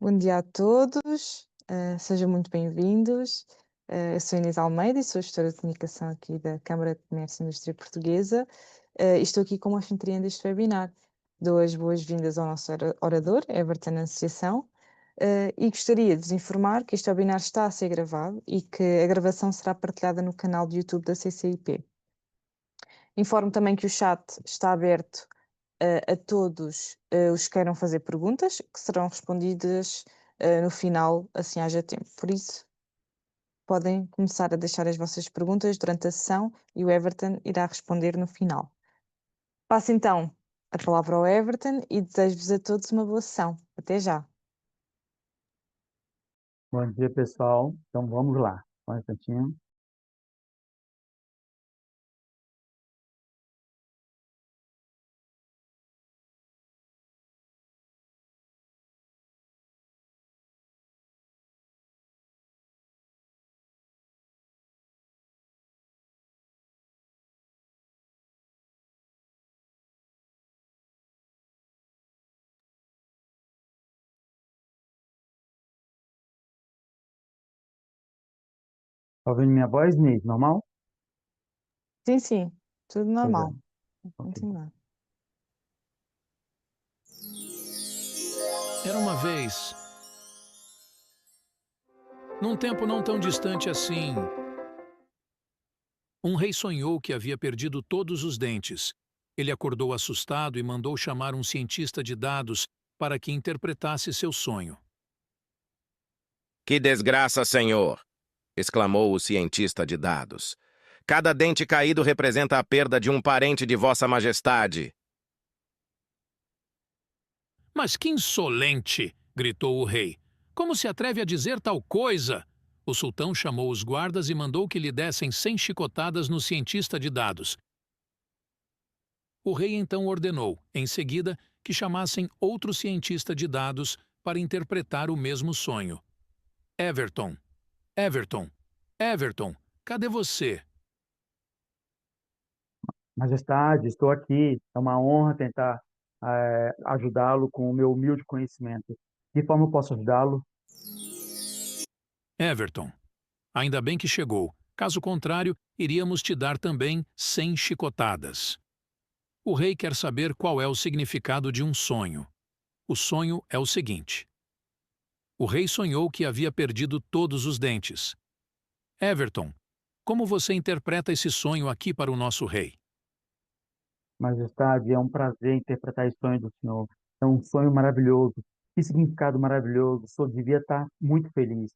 Bom dia a todos, sejam muito bem-vindos. Eu sou Inês Almeida e sou gestora de comunicação aqui da Câmara de Comércio e Indústria Portuguesa, e estou aqui como anfitriã deste webinar. Dou as boas-vindas ao nosso orador, Everton Anunciação, e gostaria de vos informar que este webinar está a ser gravado e que a gravação será partilhada no canal de YouTube da CCIP. Informo também que o chat está aberto a todos os que queiram fazer perguntas, que serão respondidas no final, assim haja tempo. Por isso, podem começar a deixar as vossas perguntas durante a sessão e o Everton irá responder no final. Passo então a palavra ao Everton e desejo-vos a todos uma boa sessão. Até já. Bom dia, pessoal. Então, vamos lá. Só um instantinho. Tá ouvindo minha voz, Ney? Normal? Sim, sim, tudo Pois é. normal. Vou Ok. continuar. Era uma vez, num tempo não tão distante assim, um rei sonhou que havia perdido todos os dentes. Ele acordou assustado e mandou chamar um cientista de dados para que interpretasse seu sonho. Que desgraça, senhor! Exclamou o cientista de dados. Cada dente caído representa a perda de um parente de Vossa Majestade. Mas que insolente! Gritou o rei. Como se atreve a dizer tal coisa? O sultão chamou os guardas e mandou que lhe dessem 100 chicotadas no cientista de dados. O rei então ordenou, em seguida, que chamassem outro cientista de dados para interpretar o mesmo sonho. Everton, Everton, Everton, cadê você? Majestade, estou aqui. É uma honra tentar ajudá-lo com o meu humilde conhecimento. De que forma eu posso ajudá-lo? Everton, ainda bem que chegou. Caso contrário, iríamos te dar também 100 chicotadas. O rei quer saber qual é o significado de um sonho. O sonho é o seguinte. O rei sonhou que havia perdido todos os dentes. Everton, como você interpreta esse sonho aqui para o nosso rei? Majestade, é um prazer interpretar esse sonho do senhor. É um sonho maravilhoso. Que significado maravilhoso. O senhor devia estar muito feliz.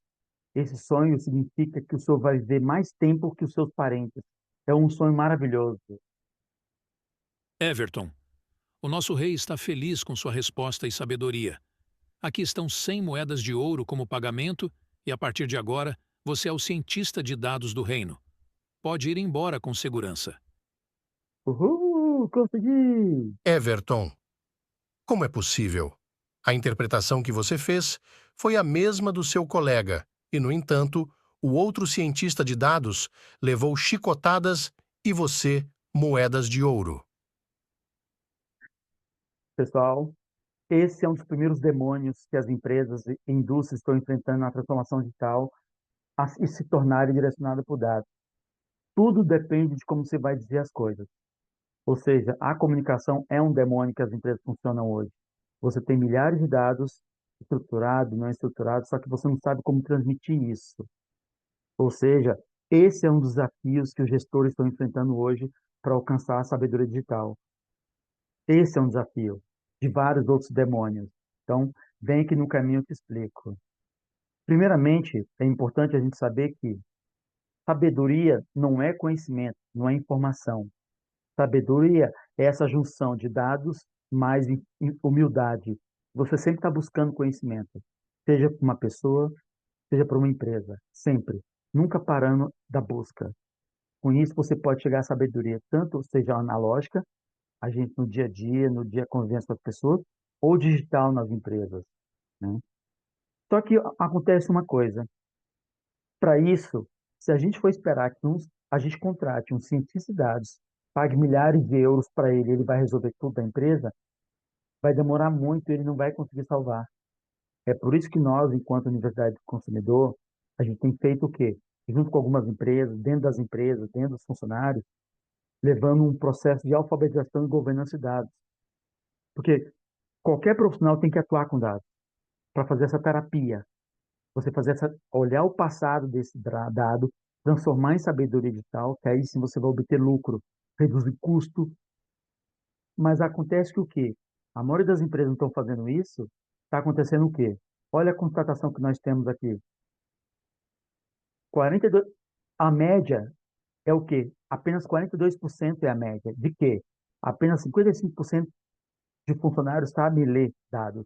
Esse sonho significa que o senhor vai viver mais tempo que os seus parentes. É um sonho maravilhoso. Everton, o nosso rei está feliz com sua resposta e sabedoria. Aqui estão 100 moedas de ouro como pagamento e, a partir de agora, você é o cientista de dados do reino. Pode ir embora com segurança. Uhul, consegui! Everton, como é possível? A interpretação que você fez foi a mesma do seu colega e, no entanto, o outro cientista de dados levou chicotadas e você moedas de ouro. Pessoal, esse é um dos primeiros demônios que as empresas e indústrias estão enfrentando na transformação digital e se tornarem direcionadas por dados. Tudo depende de como você vai dizer as coisas. Ou seja, a comunicação é um demônio que as empresas funcionam hoje. Você tem milhares de dados, estruturados, não estruturados, só que você não sabe como transmitir isso. Ou seja, esse é um dos desafios que os gestores estão enfrentando hoje para alcançar a sabedoria digital. Esse é um desafio de vários outros demônios. Então, vem aqui no caminho eu te explico. Primeiramente, é importante a gente saber que sabedoria não é conhecimento, não é informação. Sabedoria é essa junção de dados mais humildade. Você sempre está buscando conhecimento, seja para uma pessoa, seja para uma empresa, sempre. Nunca parando da busca. Com isso, você pode chegar à sabedoria, tanto seja analógica, a gente no dia a dia, no dia convivência com as pessoas, ou digital nas empresas, né? Só que acontece uma coisa. Para isso, se a gente for esperar que a gente contrate um cientista de dados, pague milhares de euros para ele vai resolver tudo da empresa, vai demorar muito e ele não vai conseguir salvar. É por isso que nós, enquanto Universidade do Consumidor, a gente tem feito o quê? Junto com algumas empresas, dentro dos funcionários, levando um processo de alfabetização e governança de dados. Porque qualquer profissional tem que atuar com dados para fazer essa terapia. Você fazer olhar o passado desse dado, transformar em sabedoria digital, que aí sim você vai obter lucro, reduzir custo. Mas acontece que o quê? A maioria das empresas não estão fazendo isso. Está acontecendo o quê? Olha a constatação que nós temos aqui. 42, a média é o quê? Apenas 42% é a média. De quê? Apenas 55% de funcionários sabem ler dados.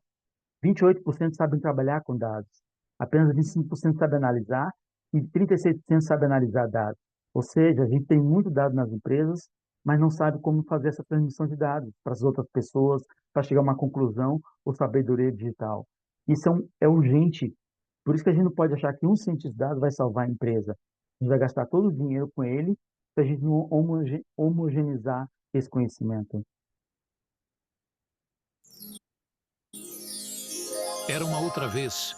28% sabem trabalhar com dados. Apenas 25% sabem analisar e 36% sabem analisar dados. Ou seja, a gente tem muito dado nas empresas, mas não sabe como fazer essa transmissão de dados para as outras pessoas, para chegar a uma conclusão ou sabedoria digital. Isso é urgente. Por isso que a gente não pode achar que um cientista de dados vai salvar a empresa. A gente vai gastar todo o dinheiro com ele se a gente não homogeneizar esse conhecimento. Era uma outra vez.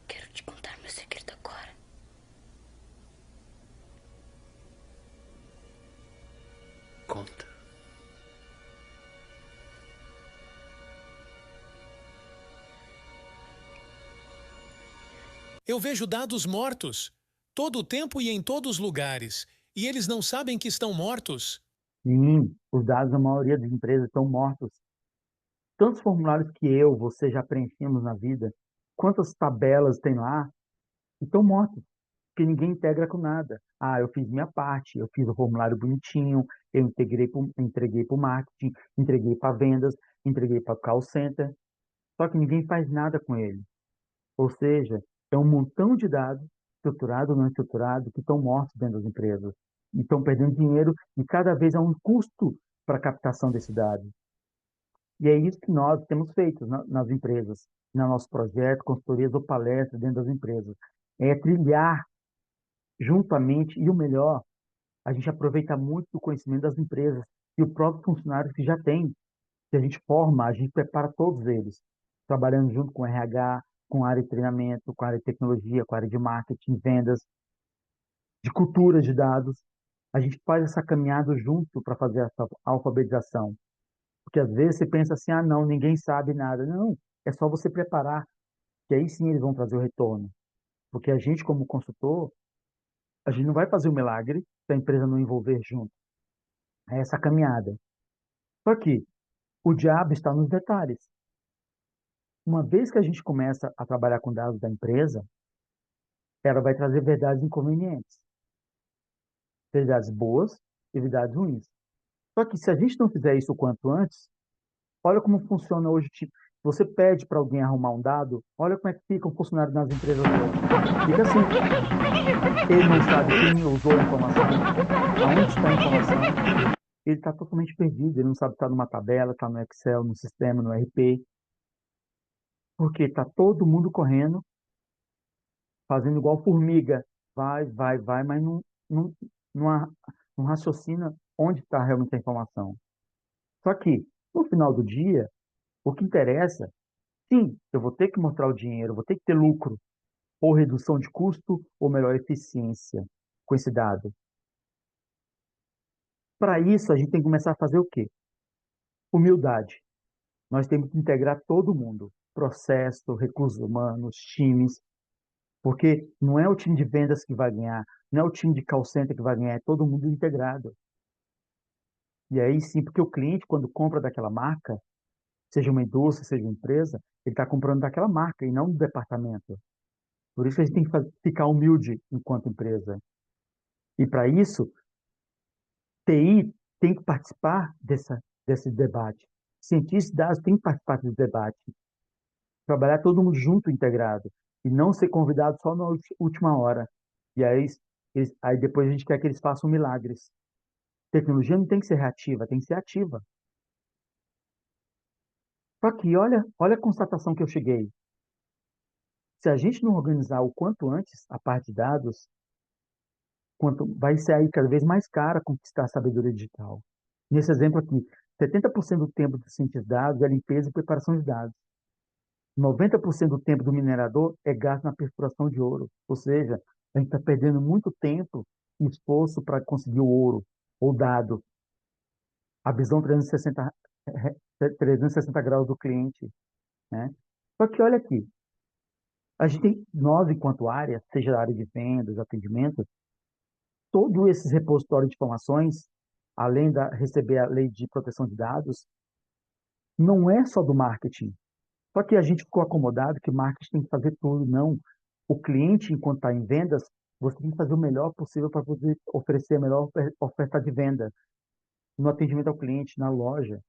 Quero te contar meu segredo agora. Conta. Eu vejo dados mortos, todo o tempo e em todos os lugares, e eles não sabem que estão mortos. Sim, os dados da maioria das empresas estão mortos. Tantos formulários que você já preenchemos na vida, quantas tabelas tem lá, estão mortos, porque ninguém integra com nada. Ah, eu fiz minha parte, eu fiz o formulário bonitinho, eu entreguei para o marketing, entreguei para vendas, entreguei para o call center, só que ninguém faz nada com ele. Ou seja, é um montão de dados, estruturado ou não estruturado, que estão mortos dentro das empresas. E estão perdendo dinheiro e cada vez há um custo para a captação desse dado. E é isso que nós temos feito nas empresas, no nosso projeto, consultorias ou palestras dentro das empresas. É trilhar juntamente, e o melhor, a gente aproveita muito do conhecimento das empresas e o próprio funcionário que já tem, que a gente forma, a gente prepara todos eles, trabalhando junto com RH, com a área de treinamento, com a área de tecnologia, com a área de marketing, vendas, de cultura de dados. A gente faz essa caminhada junto para fazer essa alfabetização. Porque às vezes você pensa assim, ah, não, ninguém sabe nada. Não, é só você preparar, que aí sim eles vão trazer o retorno. Porque a gente, como consultor, a gente não vai fazer o milagre se a empresa não envolver junto. É essa caminhada. Só que o diabo está nos detalhes. Uma vez que a gente começa a trabalhar com dados da empresa, ela vai trazer verdades inconvenientes, verdades boas e verdades ruins. Só que se a gente não fizer isso o quanto antes, olha como funciona hoje. Tipo, você pede para alguém arrumar um dado, olha como é que fica um funcionário nas empresas hoje. Fica assim. Ele não sabe quem usou a informação, aonde está a informação. Ele está totalmente perdido. Ele não sabe se está numa tabela, está no Excel, no sistema, no RP. Porque está todo mundo correndo, fazendo igual formiga. Vai, mas não, não raciocina onde está realmente a informação. Só que, no final do dia, o que interessa, sim, eu vou ter que mostrar o dinheiro, vou ter que ter lucro, ou redução de custo, ou melhor eficiência com esse dado. Para isso, a gente tem que começar a fazer o quê? Humildade. Nós temos que integrar todo mundo, processo, recursos humanos, times, porque não é o time de vendas que vai ganhar, não é o time de call center que vai ganhar, é todo mundo integrado. E aí sim, porque o cliente, quando compra daquela marca, seja uma indústria, seja uma empresa, ele está comprando daquela marca e não do departamento. Por isso a gente tem que ficar humilde enquanto empresa. E para isso, TI tem que participar desse debate. Cientistas de dados têm que participar desse debate. Trabalhar todo mundo junto, integrado. E não ser convidado só na última hora. E aí depois a gente quer que eles façam milagres. Tecnologia não tem que ser reativa, tem que ser ativa. Só que olha a constatação que eu cheguei. Se a gente não organizar o quanto antes a parte de dados, quanto vai ser aí cada vez mais cara conquistar a sabedoria digital. Nesse exemplo aqui, 70% do tempo do cientista de dados é limpeza e preparação de dados. 90% do tempo do minerador é gasto na perfuração de ouro. Ou seja, a gente está perdendo muito tempo e esforço para conseguir o ouro, ou dado, a visão 360 graus do cliente, né? Só que olha aqui, a gente tem, nós enquanto área, seja a área de vendas, atendimento, todos esses repositórios de informações, além de receber a lei de proteção de dados, não é só do marketing. Só que a gente ficou acomodado que marketing tem que fazer tudo. Não. O cliente, enquanto está em vendas, você tem que fazer o melhor possível para poder oferecer a melhor oferta de venda no atendimento ao cliente, na loja.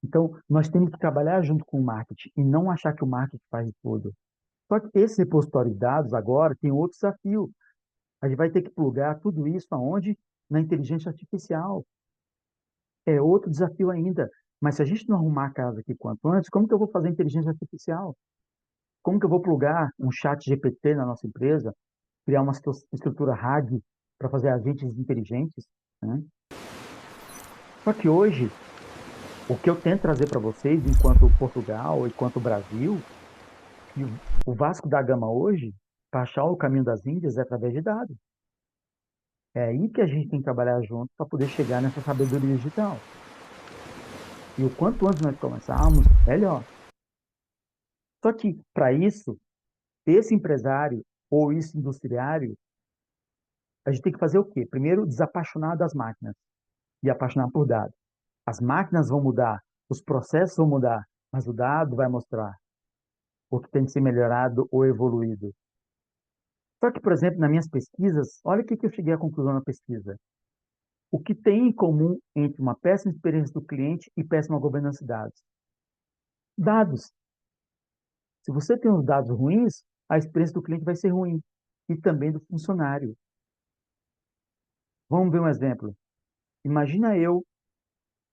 Então, nós temos que trabalhar junto com o marketing e não achar que o marketing faz tudo. Só que esse repositório de dados agora tem outro desafio. A gente vai ter que plugar tudo isso aonde? Na inteligência artificial. É outro desafio ainda. Mas se a gente não arrumar a casa aqui quanto antes, como que eu vou fazer inteligência artificial? Como que eu vou plugar um chat GPT na nossa empresa, criar uma estrutura RAG para fazer agentes inteligentes, né? Só que hoje, o que eu tento trazer para vocês, enquanto Portugal, enquanto Brasil, e o Vasco da Gama hoje, para achar o caminho das Índias é através de dados. É aí que a gente tem que trabalhar junto para poder chegar nessa sabedoria digital. E o quanto antes nós começarmos, melhor. Só que, para isso, esse empresário ou esse industriário, a gente tem que fazer o quê? Primeiro, desapaixonar das máquinas e apaixonar por dados. As máquinas vão mudar, os processos vão mudar, mas o dado vai mostrar o que tem que ser melhorado ou evoluído. Só que, por exemplo, nas minhas pesquisas, olha o que eu cheguei à conclusão na pesquisa. O que tem em comum entre uma péssima experiência do cliente e péssima governança de dados? Dados. Se você tem os dados ruins, a experiência do cliente vai ser ruim. E também do funcionário. Vamos ver um exemplo. Imagina eu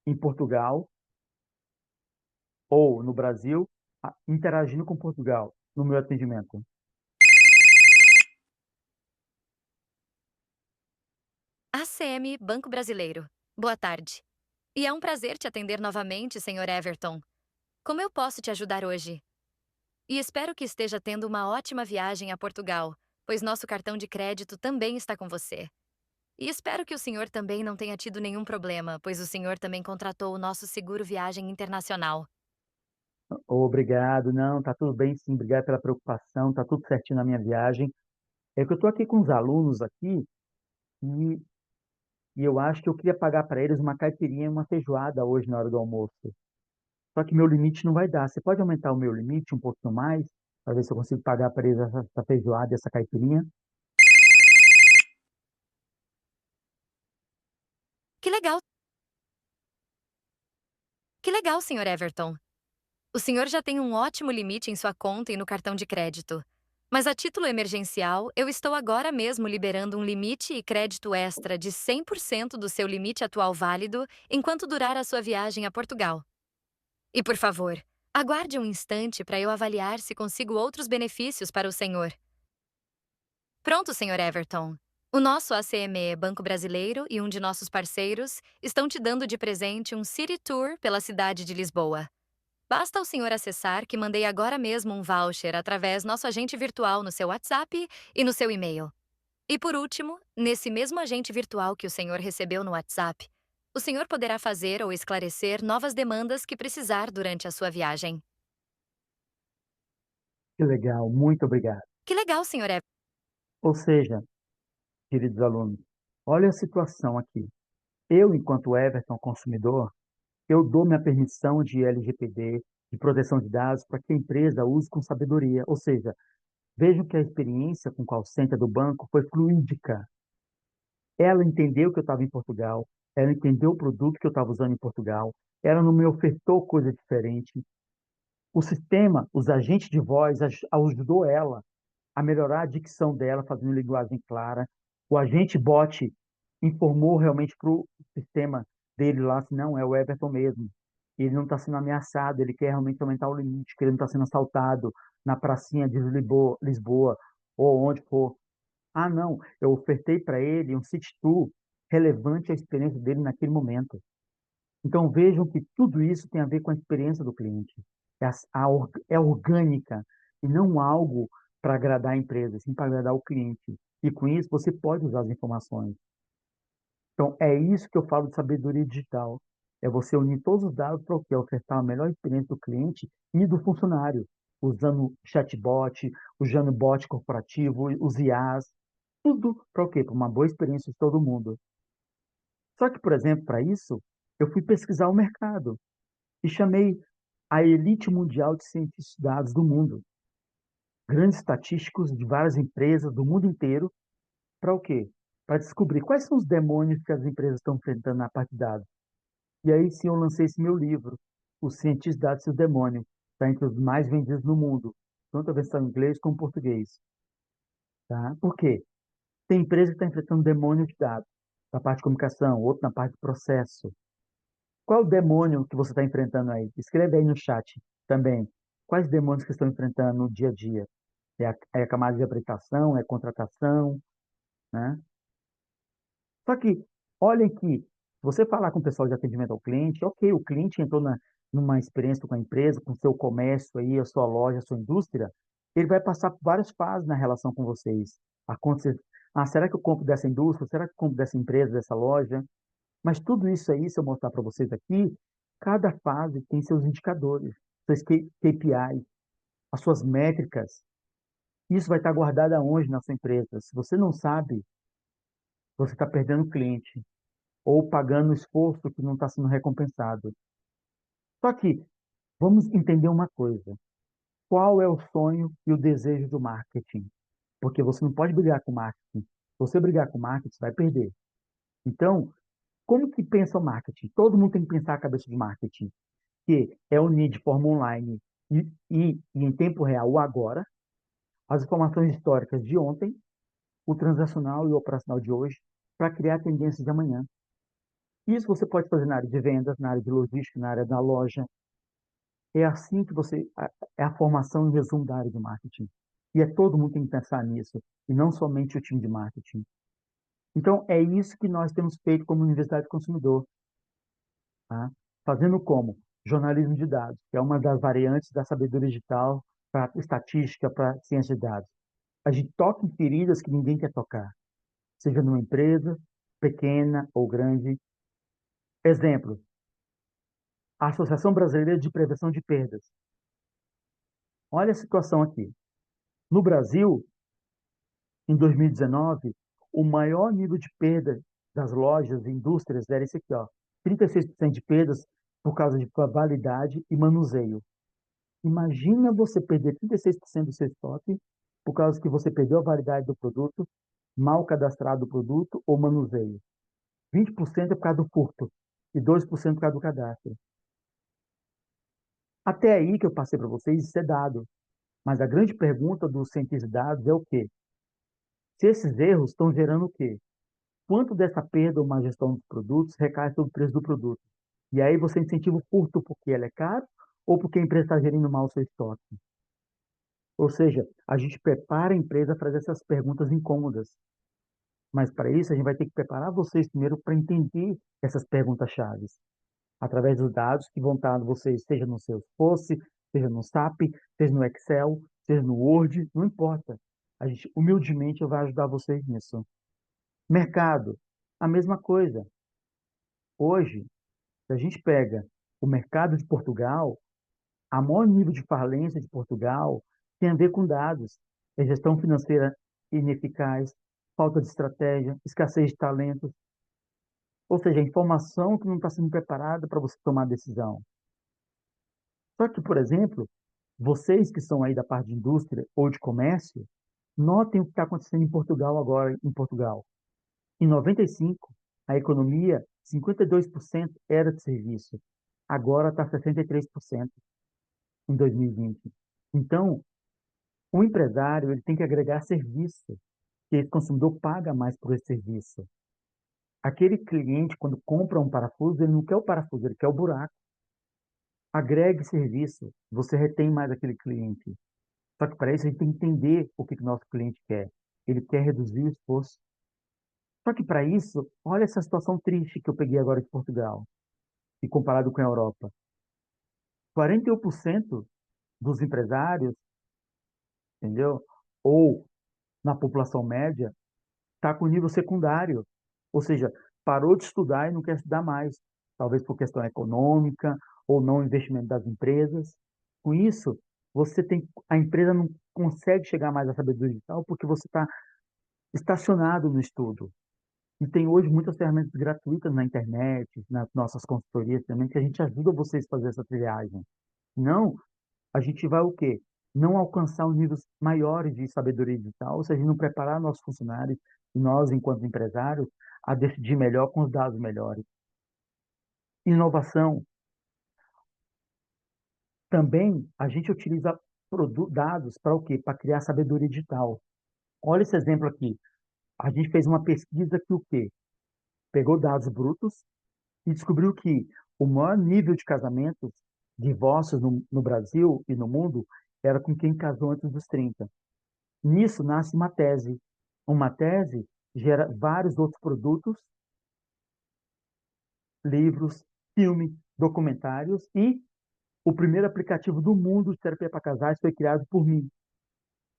em Portugal ou no Brasil interagindo com Portugal no meu atendimento. ACM Banco Brasileiro. Boa tarde. E é um prazer te atender novamente, Sr. Everton. Como eu posso te ajudar hoje? E espero que esteja tendo uma ótima viagem a Portugal, pois nosso cartão de crédito também está com você. E espero que o senhor também não tenha tido nenhum problema, pois o senhor também contratou o nosso seguro viagem internacional. Obrigado, não, tá tudo bem sim, obrigado pela preocupação, tá tudo certinho na minha viagem. É que eu estou aqui com os alunos aqui e, e eu acho que eu queria pagar para eles uma caipirinha e uma feijoada hoje na hora do almoço. Só que meu limite não vai dar. Você pode aumentar o meu limite um pouquinho mais, para ver se eu consigo pagar para eles essa feijoada e essa caipirinha? Que legal! Que legal, Sr. Everton. O senhor já tem um ótimo limite em sua conta e no cartão de crédito. Mas a título emergencial, eu estou agora mesmo liberando um limite e crédito extra de 100% do seu limite atual válido enquanto durar a sua viagem a Portugal. E por favor, aguarde um instante para eu avaliar se consigo outros benefícios para o senhor. Pronto, Sr. Everton. O nosso ACME Banco Brasileiro e um de nossos parceiros estão te dando de presente um City Tour pela cidade de Lisboa. Basta o senhor acessar que mandei agora mesmo um voucher através nosso agente virtual no seu WhatsApp e no seu e-mail. E por último, nesse mesmo agente virtual que o senhor recebeu no WhatsApp, o senhor poderá fazer ou esclarecer novas demandas que precisar durante a sua viagem. Que legal, muito obrigado. Que legal, Sr. Everton. Ou seja, queridos alunos, olha a situação aqui. Eu, enquanto Everton consumidor, eu dou minha permissão de LGPD, de proteção de dados, para que a empresa use com sabedoria. Ou seja, vejam que a experiência com o call center do banco foi fluídica. Ela entendeu que eu estava em Portugal, ela entendeu o produto que eu estava usando em Portugal, ela não me ofertou coisa diferente. O sistema, os agentes de voz, ajudou ela a melhorar a dicção dela, fazendo linguagem clara. O agente bot informou realmente para o sistema dele lá, assim, não, é o Everton mesmo. Ele não está sendo ameaçado, ele quer realmente aumentar o limite, que ele não está sendo assaltado na pracinha de Lisboa ou onde for. Ah, não, eu ofertei para ele um city tour relevante à experiência dele naquele momento. Então vejam que tudo isso tem a ver com a experiência do cliente. É orgânica e não algo para agradar a empresa, sim para agradar o cliente. E com isso você pode usar as informações. Então é isso que eu falo de sabedoria digital. É você unir todos os dados para o quê? Ofertar a melhor experiência do cliente e do funcionário, usando chatbot, usando bot corporativo, os IAs, tudo para o quê? Para uma boa experiência de todo mundo. Só que, por exemplo, para isso, eu fui pesquisar o mercado e chamei a elite mundial de cientistas de dados do mundo, grandes estatísticos de várias empresas do mundo inteiro, para o quê? Para descobrir quais são os demônios que as empresas estão enfrentando na parte de dados. E aí sim eu lancei esse meu livro, Os Cientistas de Dados e o Demônio, está entre os mais vendidos no mundo, tanto a versão em inglês como em português. Tá? Por quê? Tem empresa que está enfrentando demônio de dados, na parte de comunicação, outro na parte de processo. Qual o demônio que você está enfrentando aí? Escreve aí no chat também. Quais demônios que estão enfrentando no dia a dia? É a camada de aplicação, é contratação, né? Só que, olhem que, se você falar com o pessoal de atendimento ao cliente, ok, o cliente entrou numa experiência com a empresa, com o seu comércio aí, a sua loja, a sua indústria, ele vai passar por várias fases na relação com vocês. Acontecer, será que eu compro dessa indústria? Será que eu compro dessa empresa, dessa loja? Mas tudo isso aí, se eu mostrar para vocês aqui, cada fase tem seus indicadores, seus KPIs, as suas métricas. Isso vai estar guardado aonde na sua empresa? Se você não sabe, você está perdendo cliente ou pagando esforço que não está sendo recompensado. Só que vamos entender uma coisa. Qual é o sonho e o desejo do marketing? Porque você não pode brigar com o marketing. Se você brigar com o marketing, você vai perder. Então, como que pensa o marketing? Todo mundo tem que pensar a cabeça de marketing, que é unir de forma online e em tempo real o agora, as informações históricas de ontem, o transacional e o operacional de hoje, para criar tendências de amanhã. Isso você pode fazer na área de vendas, na área de logística, na área da loja. É assim que é a formação em resumo da área de marketing. E é todo mundo tem que pensar nisso, e não somente o time de marketing. Então, é isso que nós temos feito como Universidade do Consumidor. Tá? Fazendo como? Jornalismo de dados, que é uma das variantes da sabedoria digital para estatística, para ciência de dados. A gente toca em feridas que ninguém quer tocar, seja numa empresa, pequena ou grande. Exemplo, a Associação Brasileira de Prevenção de Perdas. Olha a situação aqui. No Brasil, em 2019, o maior nível de perda das lojas e indústrias era esse aqui, ó, 36% de perdas por causa de validade e manuseio. Imagina você perder 36% do seu estoque por causa que você perdeu a validade do produto, mal cadastrado do produto ou manuseio. 20% é por causa do furto e 2% por causa do cadastro. Até aí que eu passei para vocês, isso é dado. Mas a grande pergunta dos cientistas de dados é o quê? Se esses erros estão gerando o quê? Quanto dessa perda ou má gestão dos produtos recai sobre o preço do produto? E aí você incentiva o furto porque ele é caro ou porque a empresa está gerindo mal o seu estoque? Ou seja, a gente prepara a empresa a fazer essas perguntas incômodas. Mas para isso, a gente vai ter que preparar vocês primeiro para entender essas perguntas chaves, através dos dados que vão estar vocês, seja no Salesforce, seja no SAP, seja no Excel, seja no Word, não importa. A gente, humildemente, vai ajudar vocês nisso. Mercado, a mesma coisa. Hoje, se a gente pega o mercado de Portugal, a maior nível de falência de Portugal tem a ver com dados. É gestão financeira ineficaz, falta de estratégia, escassez de talentos, ou seja, informação que não está sendo preparada para você tomar decisão. Só que, por exemplo, vocês que são aí da parte de indústria ou de comércio, notem o que está acontecendo em Portugal agora, em Portugal. Em 95, a economia, 52% era de serviço. Agora está 63% em 2020. Então, o empresário ele tem que agregar serviço, que esse consumidor paga mais por esse serviço. Aquele cliente, quando compra um parafuso, ele não quer o parafuso, ele quer o buraco. Agregue serviço, você retém mais aquele cliente. Só que para isso a gente tem que entender o que o nosso cliente quer. Ele quer reduzir o esforço. Só que para isso, olha essa situação triste que eu peguei agora de Portugal. e comparado com a Europa. 41% dos empresários, entendeu? Ou na população média, está com nível secundário. Ou seja, parou de estudar e não quer estudar mais. Talvez por questão econômica ou não investimento das empresas. Com isso, a empresa não consegue chegar mais à sabedoria digital porque você está estacionado no estudo. E tem hoje muitas ferramentas gratuitas na internet, nas nossas consultorias também, que a gente ajuda vocês a fazer essa triagem. Não, a gente vai o quê? Não alcançar os níveis maiores de sabedoria digital, ou seja, não preparar nossos funcionários e nós, enquanto empresários, a decidir melhor com os dados melhores. Inovação. Também a gente utiliza dados para o quê? Para criar sabedoria digital. Olha esse exemplo aqui. A gente fez uma pesquisa que o quê? Pegou dados brutos e descobriu que o maior nível de casamentos, divórcios no Brasil e no mundo, era com quem casou antes dos 30. Nisso nasce uma tese. Uma tese gera vários outros produtos, livros, filmes, documentários e o primeiro aplicativo do mundo de terapia para casais foi criado por mim.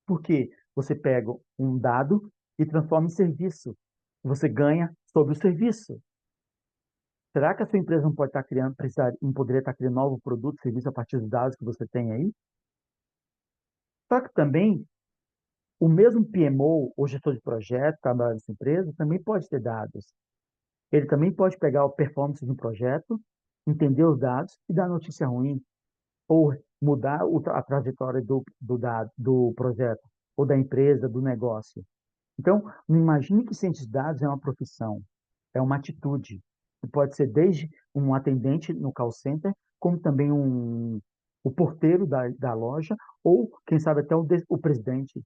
Por quê? Você pega um dado e transforma em serviço. Você ganha sobre o serviço. Será que a sua empresa não pode estar criando, não poderia estar criando novo produto, serviço a partir dos dados que você tem aí? Só que também, o mesmo PMO, ou gestor de projeto, trabalhando nessa empresa, também pode ter dados. Ele também pode pegar a performance de um projeto, entender os dados e dar notícia ruim, ou mudar a trajetória do projeto, ou da empresa, do negócio. Então, não imagine que cientista de dados é uma profissão, é uma atitude. Pode ser desde um atendente no call center, como também o porteiro da loja, ou, quem sabe, até o presidente.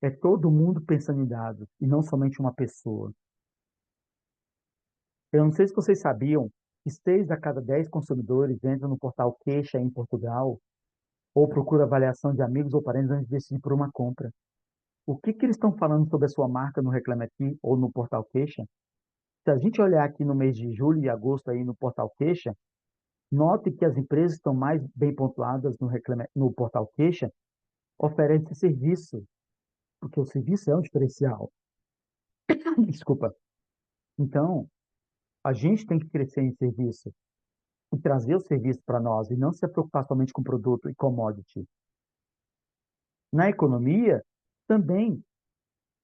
É todo mundo pensando em dados, e não somente uma pessoa. Eu não sei se vocês sabiam que 6 a cada 10 consumidores entram no portal Queixa em Portugal, ou procura avaliação de amigos ou parentes antes de decidir por uma compra. O que eles estão falando sobre a sua marca no Reclame Aqui ou no portal Queixa? Se a gente olhar aqui no mês de julho e agosto aí no portal Queixa, note que as empresas estão mais bem pontuadas no portal Queixa, oferecem serviço, porque o serviço é um diferencial. Desculpa. Então, a gente tem que crescer em serviço e trazer o serviço para nós e não se preocupar somente com produto e commodity. Na economia, também,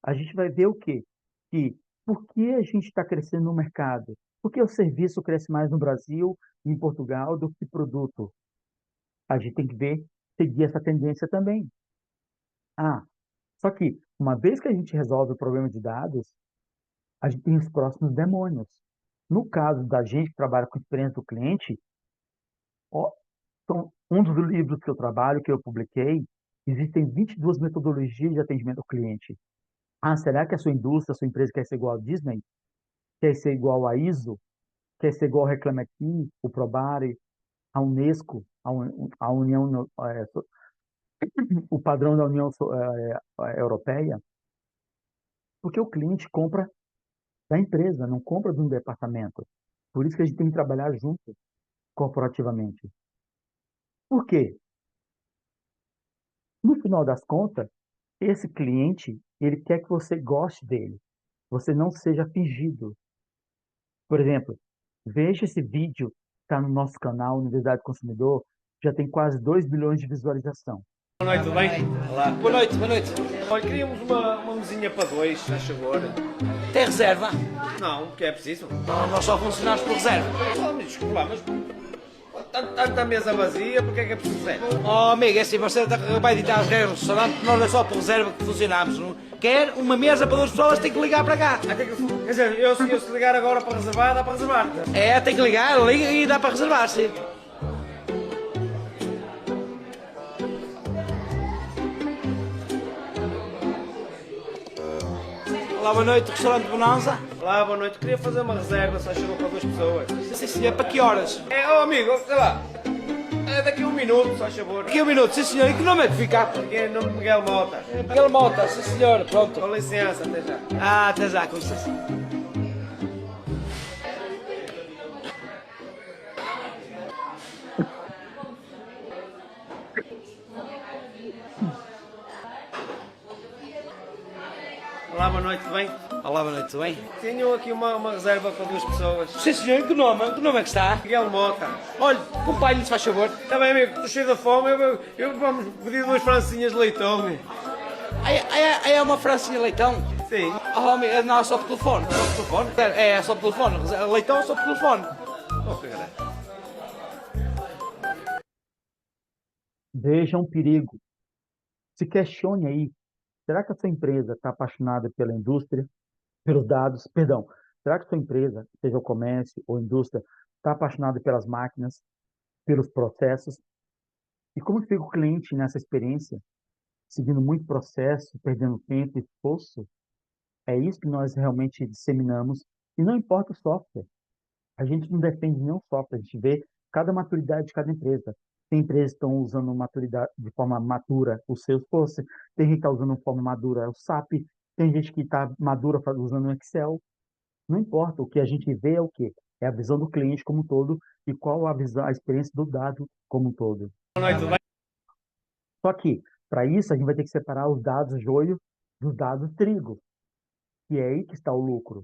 a gente vai ver o quê? Que por que a gente está crescendo no mercado? Por que o serviço cresce mais no Brasil e em Portugal do que produto? A gente tem que seguir essa tendência também. Só que, uma vez que a gente resolve o problema de dados, a gente tem os próximos demônios. No caso da gente que trabalha com experiência do cliente, um dos livros que eu trabalho, que eu publiquei, existem 22 metodologias de atendimento ao cliente. Será que a sua indústria, a sua empresa quer ser igual à Disney? Quer ser igual à ISO? Quer ser igual ao Reclame Aqui, o Probare, a Unesco, a União, o padrão da União Europeia? Porque o cliente compra da empresa, não compra de um departamento. Por isso que a gente tem que trabalhar junto, corporativamente. Por quê? No final das contas, esse cliente, ele quer que você goste dele. Você não seja fingido. Por exemplo, veja esse vídeo que está no nosso canal, Universidade do Consumidor, já tem quase 2 bilhões de visualização. Boa noite, tudo bem? Olá. Boa noite, boa noite. Olha, queríamos uma mesinha para dois, faz favor. Tem reserva? Não, porque é preciso. Não, nós só funcionamos por reserva. Oh, me desculpa lá, mas tanta mesa vazia, porque é preciso reserva? Oh, amigo, é assim, você vai ditar as regras do restaurante, nós é só por reserva que funcionamos. Não? Quer uma mesa para 2 pessoas, tem que ligar para cá. Quer dizer, eu se ligar agora para reservar, dá para reservar. É, tem que ligar, liga e dá para reservar, sim. Olá, boa noite, restaurante Bonanza. Olá, boa noite. Queria fazer uma reserva, se chegou para 2 pessoas. Sim, senhor, para que horas? Amigo, sei lá. É daqui a 1 minuto, só favor. Daqui a 1 minuto, sim senhor. E que nome é que fica? Aqui é o nome de Miguel Mota. Miguel Mota, sim senhor, pronto. Com licença, até já. Até já, com licença. noite, tudo bem? Olá, boa noite, tudo bem? Tenho aqui uma reserva para 2 pessoas. Sim, senhor, que nome é que está? Miguel Mota. Olha, companhe, se faz favor. Está bem, amigo, estou cheio da fome. Eu vamos pedir 2 francinhas de leitão. É uma francinha leitão? Sim. Oh, amigo, não, é só por telefone. Só por telefone? É só por telefone. Leitão é só por telefone. Oh, que caralho. Veja um perigo. Se questione aí. Será que a sua empresa está apaixonada pela indústria, pelos dados? Perdão. Será que a sua empresa, seja o comércio ou indústria, está apaixonada pelas máquinas, pelos processos? E como fica o cliente nessa experiência? Seguindo muito processo, perdendo tempo e esforço? É isso que nós realmente disseminamos. E não importa o software. A gente não defende nenhum software. A gente vê cada maturidade de cada empresa. Tem empresas que estão usando maturidade de forma madura o Salesforce, tem gente que está usando de forma madura o SAP, tem gente que está madura usando o Excel. Não importa, o que a gente vê é o quê? É a visão do cliente como um todo e qual a visão, a experiência do dado como um todo. Boa noite, tudo bem? Só que, para isso, a gente vai ter que separar os dados joio dos dados trigo, e é aí que está o lucro.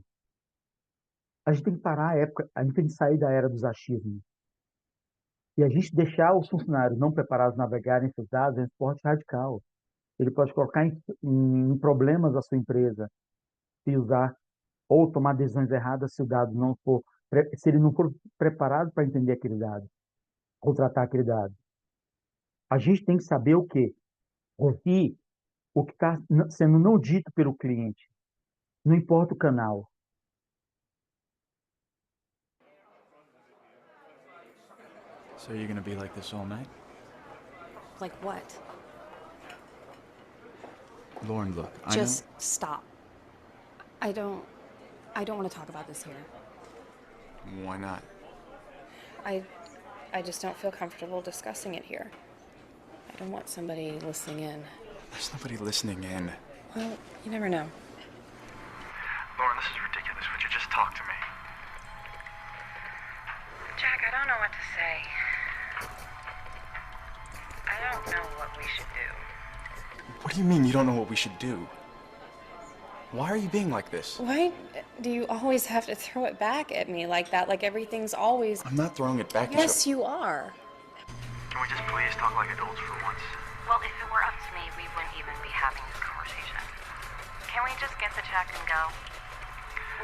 A gente tem que parar a época, a gente tem que sair da era dos achismos. E a gente deixar os funcionários não preparados navegarem esses dados é um esporte radical. Ele pode colocar em problemas a sua empresa se usar ou tomar decisões erradas se o dado não for, se ele não for preparado para entender aquele dado ou tratar aquele dado. A gente tem que saber o quê? Ouvir o que está sendo não dito pelo cliente. Não importa o canal. So you're gonna be like this all night? Like what? Lauren, look, Just stop. I don't want to talk about this here. I know... Why not? I just don't feel comfortable discussing it here. I don't want somebody listening in. There's nobody listening in. Well, you never know. Lauren, this is ridiculous. Would you just talk to me? Jack, I don't know what to say. I don't know what we should do. What do you mean you don't know what we should do? Why are you being like this? Why do you always have to throw it back at me like that? Like everything's always... I'm not throwing it back at you. Yes, you are. Can we just please talk like adults for once? Well, if it were up to me, we wouldn't even be having this conversation. Can we just get the check and go?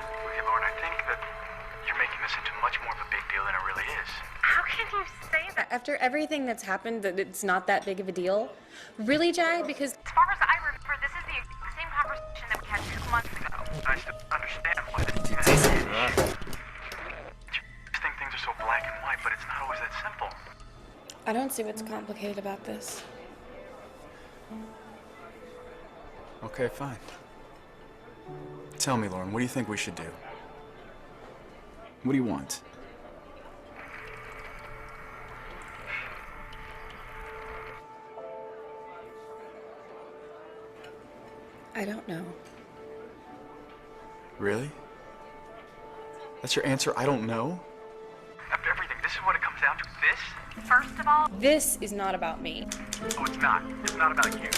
Okay, Lauren, I think that you're making this into much more of a big deal than it really is. How can you say that? After everything that's happened, that it's not that big of a deal? Really, Jack? Because... As far as I remember, this is the same conversation that we had 2 months ago. I still understand why this is. I think things are so black and white, but it's not always that simple. I don't see what's complicated about this. Okay, fine. Tell me, Lauren, what do you think we should do? What do you want? I don't know. Really? That's your answer? I don't know? After everything, this is what it comes down to? This? First of all, This is not about me. Oh, it's not. It's not about you.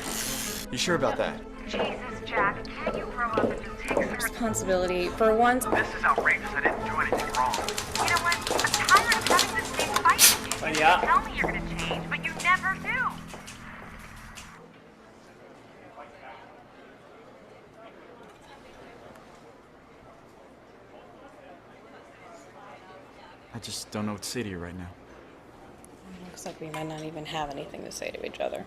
You sure about that? Jesus, Jack, can't you grow up and just take some Responsibility. For once, This is outrageous. I didn't do anything wrong. You know what? I'm tired of having this big fight with you. Yeah. You tell me you're gonna change, but you never do. I just don't know what to say to you right now. looks like we might not even have anything to say to each other.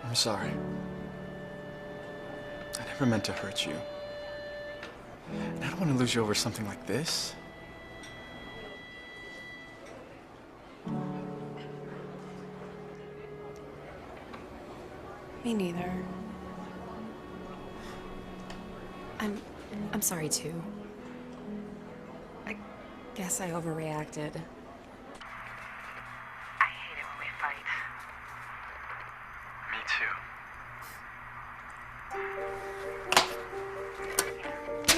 I'm sorry. I never meant to hurt you. And I don't want to lose you over something like this. Me neither. I'm sorry too. Guess I overreacted. I hate it when we fight. Me too.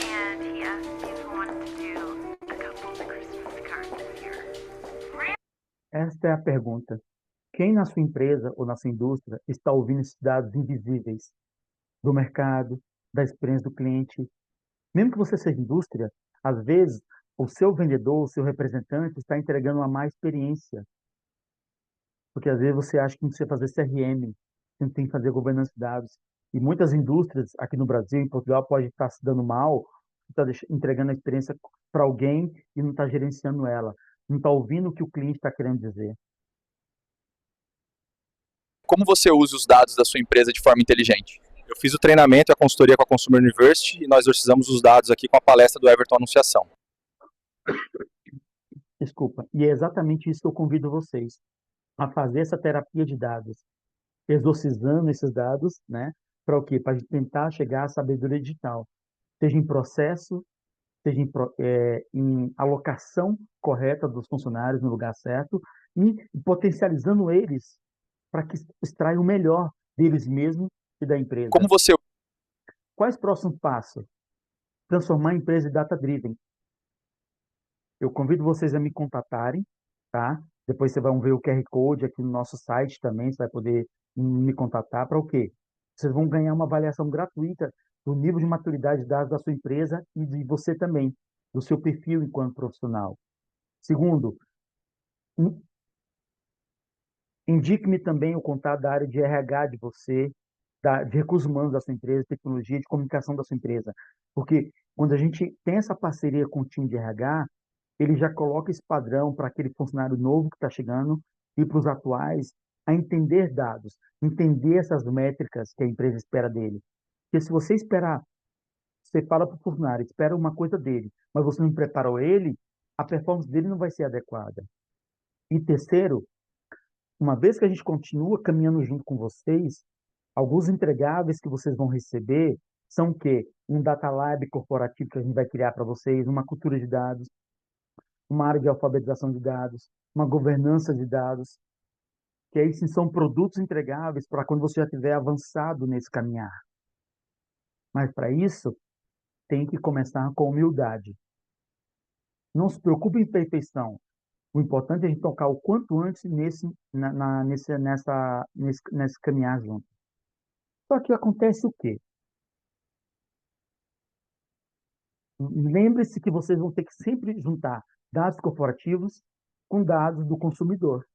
And he asked if you wanted to do a couple of the Christmas cards this year. Esta é a pergunta. Quem na sua empresa ou na sua indústria está ouvindo esses dados invisíveis do mercado, da experiência do cliente? Mesmo que você seja indústria, às vezes o seu vendedor, o seu representante está entregando uma má experiência. Porque às vezes você acha que não precisa fazer CRM, que não tem que fazer governança de dados. E muitas indústrias aqui no Brasil, em Portugal, podem estar se dando mal, está entregando a experiência para alguém e não está gerenciando ela. Não está ouvindo o que o cliente está querendo dizer. Como você usa os dados da sua empresa de forma inteligente? Eu fiz o treinamento e a consultoria com a Consumer University e nós exorcizamos os dados aqui com a palestra do Everton Anunciação. Desculpa. E é exatamente isso que eu convido vocês a fazer essa terapia de dados, exorcizando esses dados, né? Para o quê? Para tentar chegar à sabedoria digital, seja em processo, seja em alocação correta dos funcionários no lugar certo e potencializando eles para que extraiam o melhor deles mesmos e da empresa. Como você... Quais próximos passos? Transformar a empresa em data-driven. Eu convido vocês a me contatarem, tá? Depois vocês vão ver o QR Code aqui no nosso site também, você vai poder me contatar para o quê? Vocês vão ganhar uma avaliação gratuita do nível de maturidade de dados da sua empresa e de você também, do seu perfil enquanto profissional. Segundo, indique-me também o contato da área de RH de você, de recursos humanos da sua empresa, tecnologia, de comunicação da sua empresa. Porque quando a gente tem essa parceria com o time de RH, ele já coloca esse padrão para aquele funcionário novo que está chegando e para os atuais a entender dados, entender essas métricas que a empresa espera dele. Porque se você esperar, você fala para o funcionário, espera uma coisa dele, mas você não preparou ele, a performance dele não vai ser adequada. E terceiro, uma vez que a gente continua caminhando junto com vocês, alguns entregáveis que vocês vão receber são o quê? Um data lab corporativo que a gente vai criar para vocês, uma cultura de dados, uma área de alfabetização de dados, uma governança de dados, que aí sim são produtos entregáveis para quando você já estiver avançado nesse caminhar. Mas para isso, tem que começar com humildade. Não se preocupe em perfeição. O importante é a gente tocar o quanto antes nesse caminhar junto. Só que acontece o quê? Lembre-se que vocês vão ter que sempre juntar dados corporativos com dados do consumidor.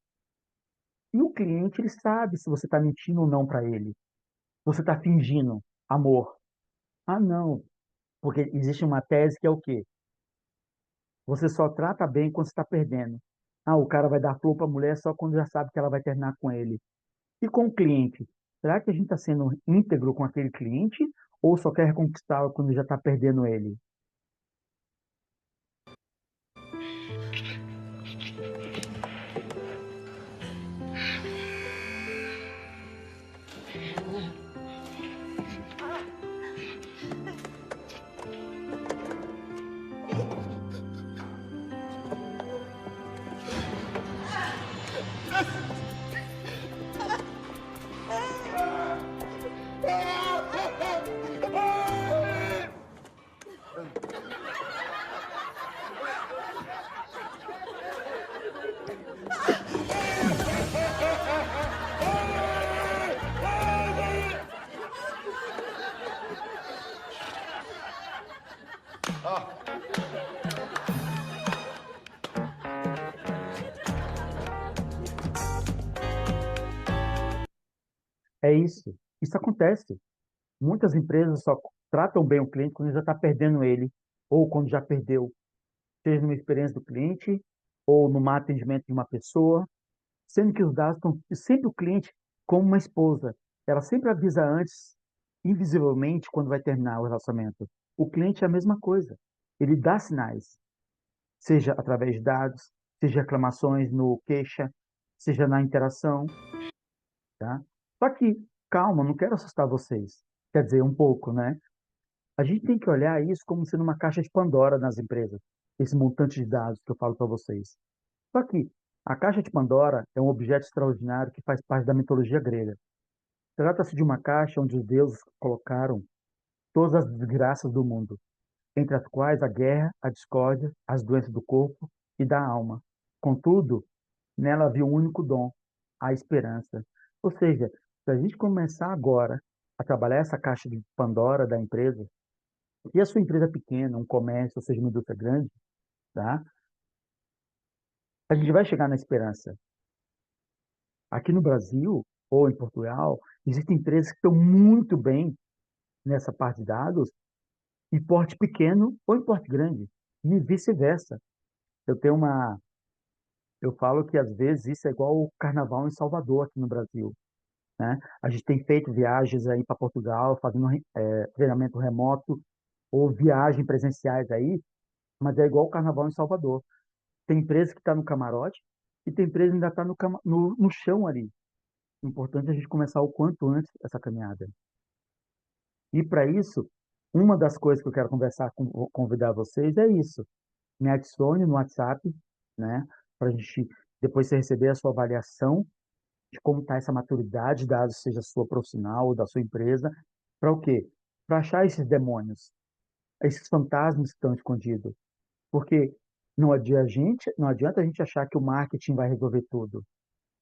E o cliente, ele sabe se você está mentindo ou não para ele. Você está fingindo amor. Ah, não. Porque existe uma tese que é o quê? Você só trata bem quando você está perdendo. Ah, o cara vai dar flor para a mulher só quando já sabe que ela vai terminar com ele. E com o cliente? Será que a gente está sendo íntegro com aquele cliente ou só quer reconquistá-lo quando já está perdendo ele? É isso. Isso acontece. Muitas empresas só tratam bem o cliente quando já está perdendo ele, ou quando já perdeu, seja numa experiência do cliente, ou no mau atendimento de uma pessoa, sendo que os dados estão sempre o cliente como uma esposa. Ela sempre avisa antes, invisivelmente, quando vai terminar o relacionamento. O cliente é a mesma coisa. Ele dá sinais, seja através de dados, seja reclamações no queixa, seja na interação, tá? Só que, calma, não quero assustar vocês. Quer dizer, um pouco, né? A gente tem que olhar isso como sendo uma caixa de Pandora nas empresas. esse montante de dados que eu falo para vocês. Só que a caixa de Pandora é um objeto extraordinário que faz parte da mitologia grega. Trata-se de uma caixa onde os deuses colocaram todas as desgraças do mundo, entre as quais a guerra, a discórdia, as doenças do corpo e da alma. Contudo, nela havia um único dom, a esperança. Ou seja, se a gente começar agora a trabalhar essa caixa de Pandora da empresa, e a sua empresa é pequena, um comércio, ou seja, uma indústria grande, tá? A gente vai chegar na esperança. Aqui no Brasil ou em Portugal, existem empresas que estão muito bem nessa parte de dados, em porte pequeno ou em porte grande, e vice-versa. Eu tenho uma, eu falo que às vezes isso é igual o carnaval em Salvador aqui no Brasil, né? A gente tem feito viagens aí para Portugal, fazendo treinamento remoto ou viagens presenciais aí, mas é igual o carnaval em Salvador. Tem empresa que está no camarote e tem empresa que ainda está no chão ali. Importante a gente começar o quanto antes essa caminhada. E para isso, uma das coisas que eu quero conversar convidar vocês é isso. Me adicione no WhatsApp, né? Para a gente depois você receber a sua avaliação de como está essa maturidade, dado seja sua profissional ou da sua empresa, para o quê? Para achar esses demônios, esses fantasmas que estão escondidos. Porque não adianta a gente achar que o marketing vai resolver tudo.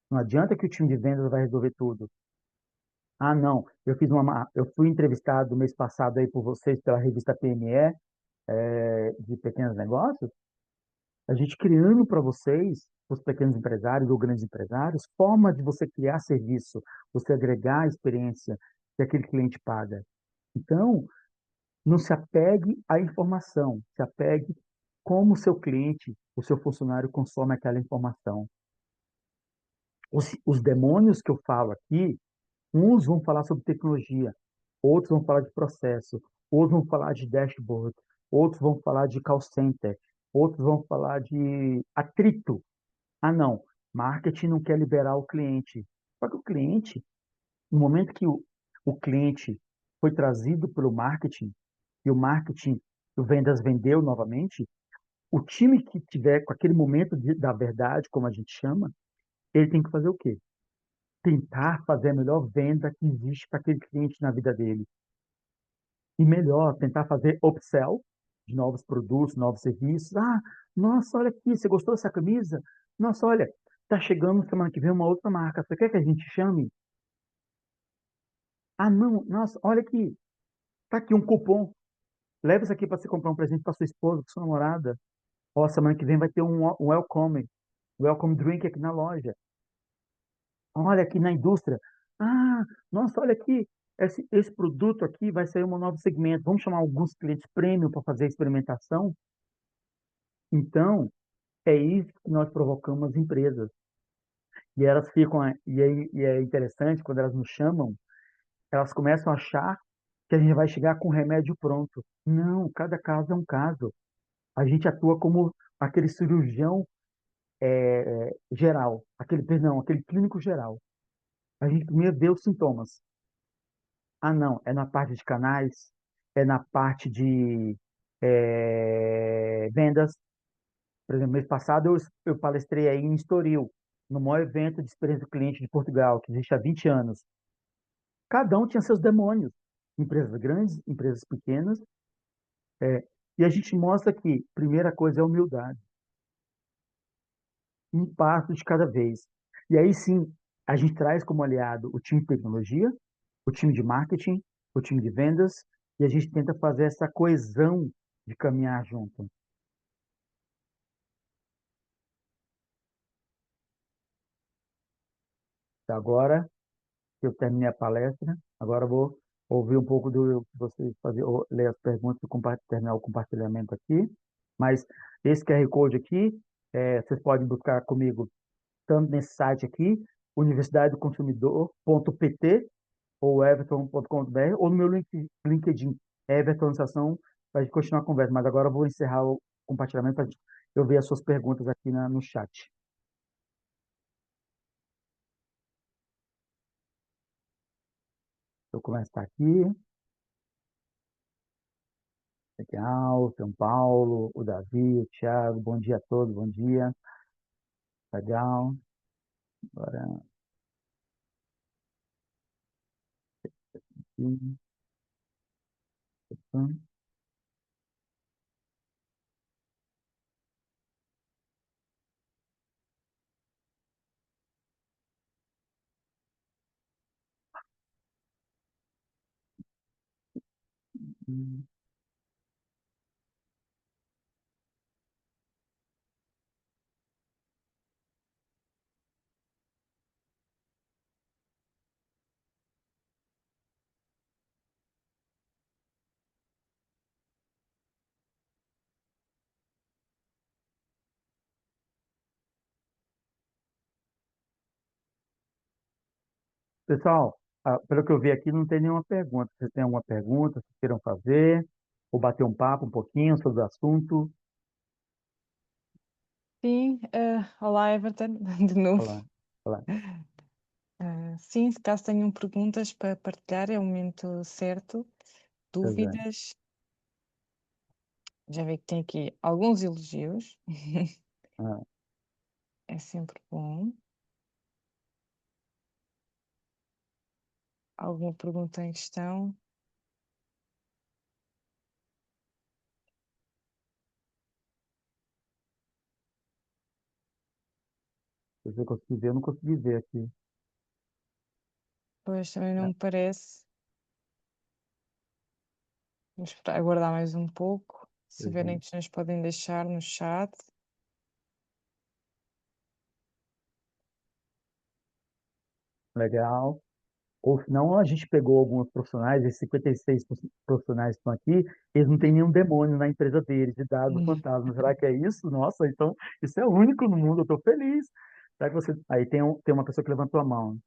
Não adianta que o time de vendas vai resolver tudo. Ah, não, eu fui entrevistado mês passado aí por vocês pela revista PME, de pequenos negócios, a gente criando para vocês, os pequenos empresários ou grandes empresários, forma de você criar serviço, você agregar a experiência que aquele cliente paga. Então, não se apegue à informação, se apegue como o seu cliente, o seu funcionário consome aquela informação. Os demônios que eu falo aqui, uns vão falar sobre tecnologia, outros vão falar de processo, outros vão falar de dashboard, outros vão falar de call center, outros vão falar de atrito. Ah, não, marketing não quer liberar o cliente. Só que o cliente, no momento que o cliente foi trazido pelo marketing e o marketing, o vendas vendeu novamente, o time que tiver com aquele momento da verdade, como a gente chama, ele tem que fazer o quê? Tentar fazer a melhor venda que existe para aquele cliente na vida dele. E melhor, tentar fazer upsell de novos produtos, novos serviços. Ah, nossa, olha aqui, você gostou dessa camisa? Nossa, olha, tá chegando semana que vem uma outra marca. Você quer que a gente chame? Ah, não, nossa, olha aqui, tá aqui um cupom. Leva isso aqui para você comprar um presente para sua esposa, para sua namorada. Ó, semana que vem vai ter um welcome drink aqui na loja. Olha aqui na indústria. Ah, nossa, olha aqui. Esse produto aqui vai sair um novo segmento. Vamos chamar alguns clientes premium para fazer a experimentação? Então, é isso que nós provocamos as empresas. E elas ficam, e é interessante, quando elas nos chamam, elas começam a achar que a gente vai chegar com o remédio pronto. Não, cada caso é um caso. A gente atua como aquele cirurgião geral, aquele clínico geral. A gente primeiro vê os sintomas. Ah, não, é na parte de canais, é na parte de vendas. Por exemplo, mês passado eu palestrei aí em Estoril, no maior evento de experiência do cliente de Portugal, que existe há 20 anos. Cada um tinha seus demônios. Empresas grandes, empresas pequenas. E a gente mostra que, primeira coisa, é humildade. Um passo de cada vez. E aí sim, a gente traz como aliado o time de tecnologia, o time de marketing, o time de vendas, e a gente tenta fazer essa coesão de caminhar junto. Agora que eu terminei a palestra, agora eu vou ouvir um pouco do que vocês fazer, ler as perguntas e terminar o compartilhamento aqui. Mas esse QR Code aqui, vocês podem buscar comigo tanto nesse site aqui, universidadedoconsumidor.pt ou everton.com.br, ou no meu LinkedIn, Everton Anunciação, para a gente continuar a conversa. Mas agora eu vou encerrar o compartilhamento para eu ver as suas perguntas aqui no chat. Eu começo a aqui. Legal, São Paulo, o Davi, o Thiago, bom dia a todos, bom dia. Legal. Agora, aqui. Pessoal, pelo que eu vi aqui, não tem nenhuma pergunta. Vocês têm alguma pergunta que queiram fazer? Ou bater um papo um pouquinho sobre o assunto? Sim, olá Everton, de novo. Olá, olá. Sim, se caso tenham perguntas para partilhar, é o momento certo. Pois é. Dúvidas? Já vi que tem aqui alguns elogios. Ah, É sempre bom. Alguma pergunta em questão? se eu consegui ver, eu não consegui ver aqui. Pois também não É, me parece. Vamos esperar, aguardar mais um pouco. Se pois é. tiverem questões, podem deixar no chat. Legal. Ou senão a gente pegou alguns profissionais, esses 56 profissionais que estão aqui, eles não têm nenhum demônio na empresa deles, de dados Hum. fantasma. Será que é isso? Nossa, então isso é único no mundo, eu estou feliz. Será que você. Aí tem uma pessoa que levantou a mão.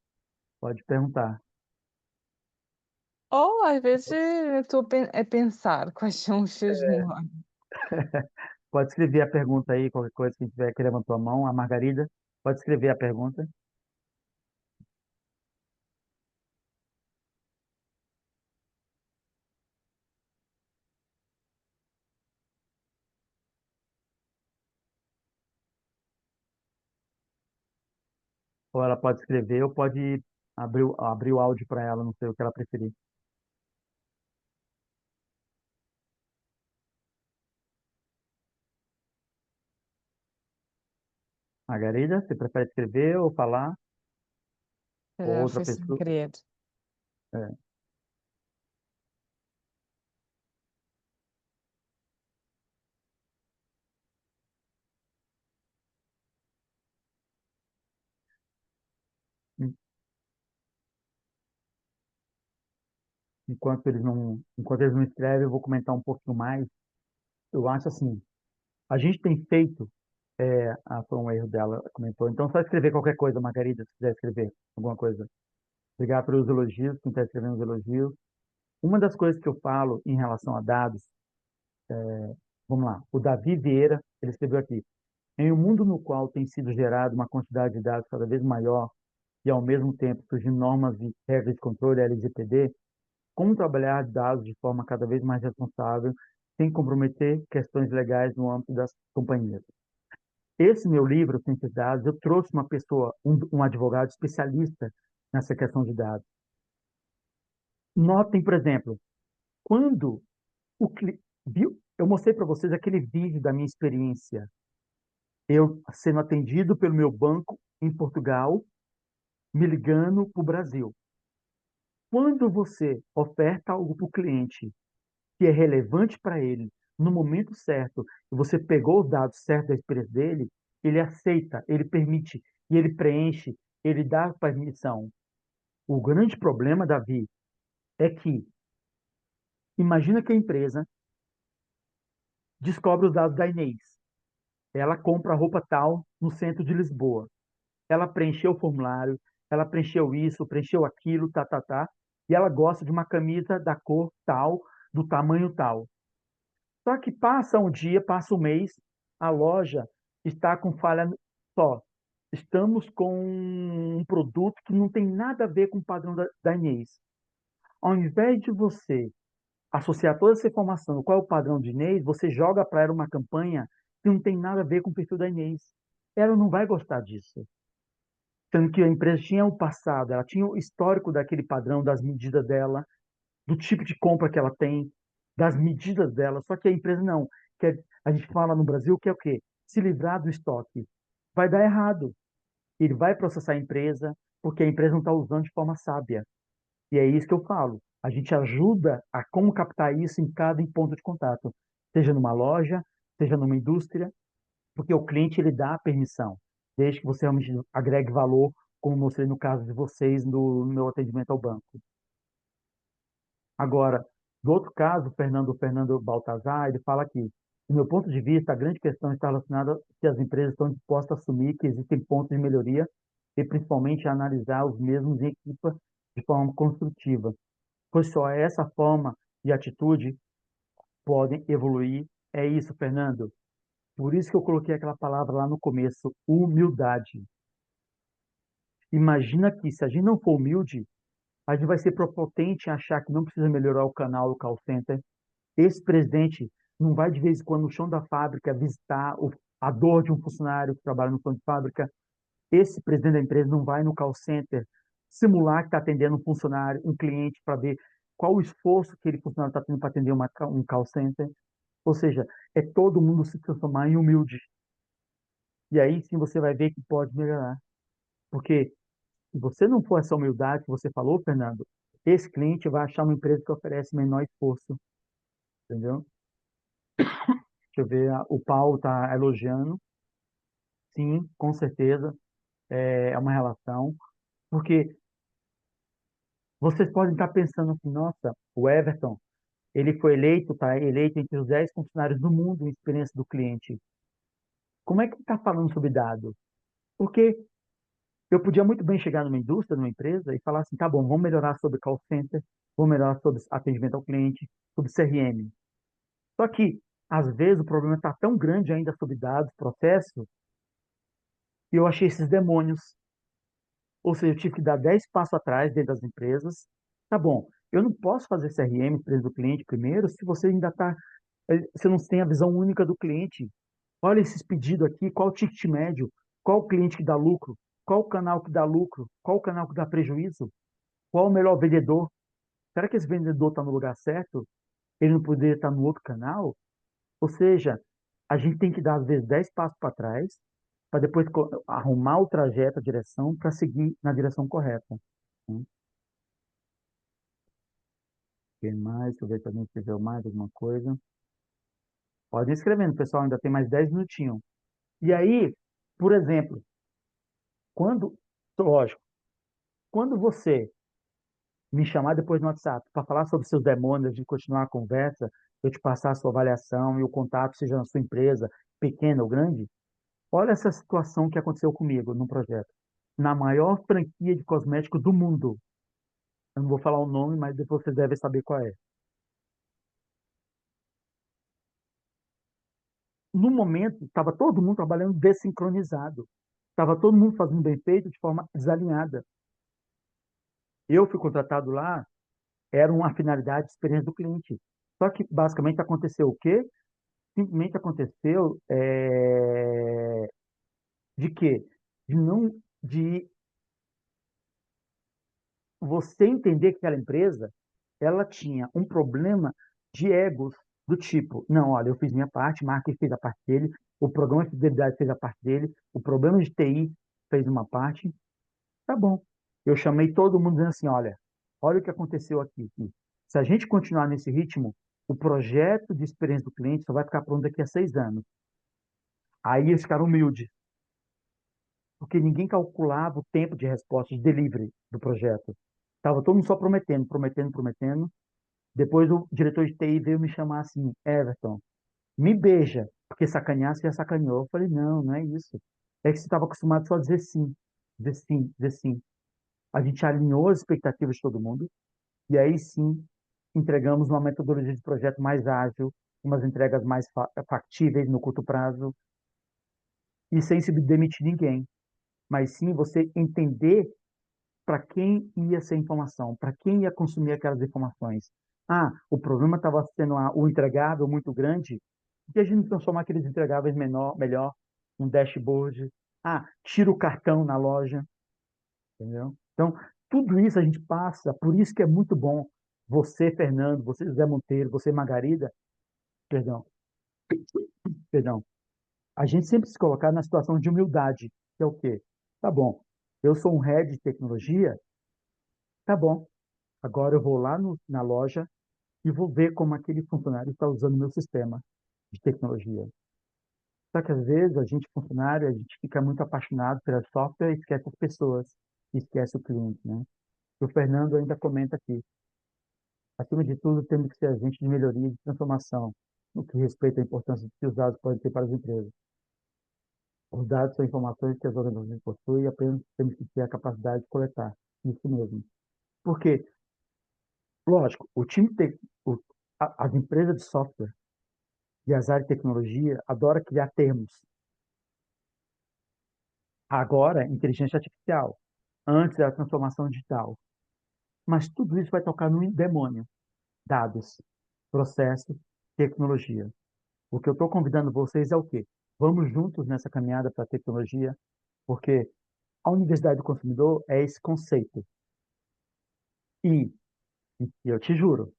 Pode perguntar. Ou às vezes eu estou a pensar quais são os seus demônios. Pode escrever a pergunta aí, qualquer coisa que tiver que levantou a mão. A Margarida, pode escrever a pergunta. Ou ela pode escrever, ou pode abrir o áudio para ela, não sei o que ela preferir. Margarida, você prefere escrever ou falar? Se Ou calhar outra foi sem pessoa? querer. É. En- enquanto eles não escrevem, eu vou comentar um pouquinho mais. Eu acho assim, a gente tem feito, foi um erro dela, ela comentou. Então, só escrever qualquer coisa, Margarida, se quiser escrever alguma coisa. Obrigado pelos elogios, quem está escrevendo os elogios. Uma das coisas que eu falo em relação a dados, vamos lá, o Davi Vieira, ele escreveu aqui, em um mundo no qual tem sido gerada uma quantidade de dados cada vez maior e, ao mesmo tempo, surgindo normas e regras de controle LGPD, como trabalhar dados de forma cada vez mais responsável, sem comprometer questões legais no âmbito das companhias. Esse meu livro, Ciência de Dados, eu trouxe uma pessoa, um advogado especialista nessa questão de dados. Notem, por exemplo, quando eu mostrei para vocês aquele vídeo da minha experiência, eu sendo atendido pelo meu banco em Portugal, me ligando para o Brasil. Quando você oferta algo para o cliente que é relevante para ele no momento certo, e você pegou os dados certos da experiência dele, ele aceita, ele permite, e ele preenche, ele dá permissão. O grande problema, Davi, é que imagina que a empresa descobre os dados da Inês. Ela compra a roupa tal no centro de Lisboa. Ela preencheu o formulário, ela preencheu isso, preencheu aquilo, tá, tá, tá, e ela gosta de uma camisa da cor tal, do tamanho tal. Só que passa um dia, passa um mês, a loja está com falha só. Estamos com um produto que não tem nada a ver com o padrão da Inês. Ao invés de você associar toda essa informação, qual é o padrão de Inês, você joga para ela uma campanha que não tem nada a ver com o perfil da Inês. Ela não vai gostar disso. Sendo que a empresa tinha o passado, ela tinha o histórico daquele padrão, das medidas dela, do tipo de compra que ela tem, das medidas dela. Só que a empresa não. A gente fala no Brasil que é o quê? Se livrar do estoque. Vai dar errado. Ele vai processar a empresa porque a empresa não está usando de forma sábia. E é isso que eu falo. A gente ajuda a como captar isso em cada ponto de contato, seja numa loja, seja numa indústria, porque o cliente ele dá a permissão, desde que você realmente agregue valor, como mostrei no caso de vocês no meu atendimento ao banco. Agora, do outro caso, o Fernando Baltazar, ele fala aqui, do meu ponto de vista, a grande questão está relacionada se as empresas estão dispostas a assumir que existem pontos de melhoria e principalmente a analisar os mesmos em equipa de forma construtiva, pois só essa forma e atitude podem evoluir. É isso, Fernando. Por isso que eu coloquei aquela palavra lá no começo, humildade. Imagina que se a gente não for humilde, a gente vai ser prepotente em achar que não precisa melhorar o canal, o call center. Esse presidente não vai de vez em quando no chão da fábrica visitar a dor de um funcionário que trabalha no chão de fábrica. Esse presidente da empresa não vai no call center simular que está atendendo um funcionário, um cliente, para ver qual o esforço que aquele funcionário está tendo para atender um call center. Ou seja, é todo mundo se transformar em humilde. E aí sim você vai ver que pode melhorar. Porque se você não for essa humildade que você falou, Fernando, esse cliente vai achar uma empresa que oferece menor esforço. Entendeu? Deixa eu ver, o Paulo está elogiando. Sim, com certeza, é uma relação. Porque vocês podem estar pensando assim, nossa, o Everton, ele foi eleito, tá eleito entre os 10 funcionários do mundo em experiência do cliente. Como é que ele está falando sobre dado? Porque eu podia muito bem chegar numa indústria, numa empresa, e falar assim, tá bom, vamos melhorar sobre call center, vamos melhorar sobre atendimento ao cliente, sobre CRM. Só que, às vezes, o problema está tão grande ainda sobre dados, processo, que eu achei esses demônios. Ou seja, eu tive que dar 10 passos atrás dentro das empresas. Tá bom, eu não posso fazer CRM, experiência do cliente, primeiro, se você ainda está... Você não tem a visão única do cliente. Olha esses pedidos aqui, qual o ticket médio, qual o cliente que dá lucro, qual o canal que dá lucro, qual o canal que dá prejuízo, qual o melhor vendedor. Será que esse vendedor está no lugar certo? Ele não poderia estar no outro canal? Ou seja, a gente tem que dar, às vezes, 10 passos para trás, para depois arrumar o trajeto, a direção, para seguir na direção correta. O que mais? Deixa eu ver se alguém escreveu mais alguma coisa. Pode ir escrevendo, pessoal, ainda tem mais 10 minutinhos. E aí, por exemplo, lógico, quando você me chamar depois no WhatsApp para falar sobre seus demônios, de continuar a conversa, eu te passar a sua avaliação e o contato, seja na sua empresa, pequena ou grande, olha essa situação que aconteceu comigo no projeto. Na maior franquia de cosméticos do mundo. Eu não vou falar o nome, mas depois vocês devem saber qual é. No momento, estava todo mundo trabalhando desincronizado. Estava todo mundo fazendo bem feito de forma desalinhada. Eu fui contratado lá, era uma finalidade de experiência do cliente. Só que, basicamente, aconteceu o quê? Simplesmente aconteceu de quê? De você entender que aquela empresa ela tinha um problema de egos do tipo, não, olha, eu fiz minha parte, marketing fez a parte dele, o programa de fidelidade fez a parte dele, o problema de TI fez uma parte, tá bom. Eu chamei todo mundo dizendo assim, olha o que aconteceu aqui. Se a gente continuar nesse ritmo, o projeto de experiência do cliente só vai ficar pronto daqui a 6 anos. Aí eles ficaram humildes, porque ninguém calculava o tempo de resposta, de delivery do projeto. Estava todo mundo só prometendo, prometendo, prometendo. Depois o diretor de TI veio me chamar assim, Everton, me beija, porque sacanear você já sacaneou. Eu falei, não, não é isso. É que você estava acostumado só a dizer sim, dizer sim, dizer sim. A gente alinhou as expectativas de todo mundo e aí sim entregamos uma metodologia de projeto mais ágil, umas entregas mais factíveis no curto prazo e sem se demitir ninguém. Mas sim você entender para quem ia ser informação, para quem ia consumir aquelas informações. O problema estava sendo o entregável muito grande, e a gente transformar aqueles entregáveis melhor, um dashboard. Tira o cartão na loja, entendeu? Então, tudo isso a gente passa, por isso que é muito bom você, Fernando, você, José Monteiro, você, Margarida, perdão, perdão, a gente sempre se colocar na situação de humildade, que é o quê? Tá bom, eu sou um head de tecnologia, tá bom, agora eu vou lá na loja e vou ver como aquele funcionário está usando o meu sistema de tecnologia. Só que às vezes a gente, funcionário, a gente fica muito apaixonado pelo software e esquece as pessoas, e esquece o cliente, né? O Fernando ainda comenta aqui, acima de tudo, temos que ser agente de melhoria e de transformação, no que respeita à importância que os dados podem ter para as empresas. Os dados são informações que as organizações possuem e apenas temos que ter a capacidade de coletar. Isso mesmo. Porque, lógico, o time as empresas de software e as áreas de tecnologia adoram criar termos. Agora, inteligência artificial. Antes era transformação digital. Mas tudo isso vai tocar no demônio. Dados, processo, tecnologia. O que eu estou convidando vocês é o quê? Vamos juntos nessa caminhada para a tecnologia, porque a Universidade do Consumidor é esse conceito. E eu te juro,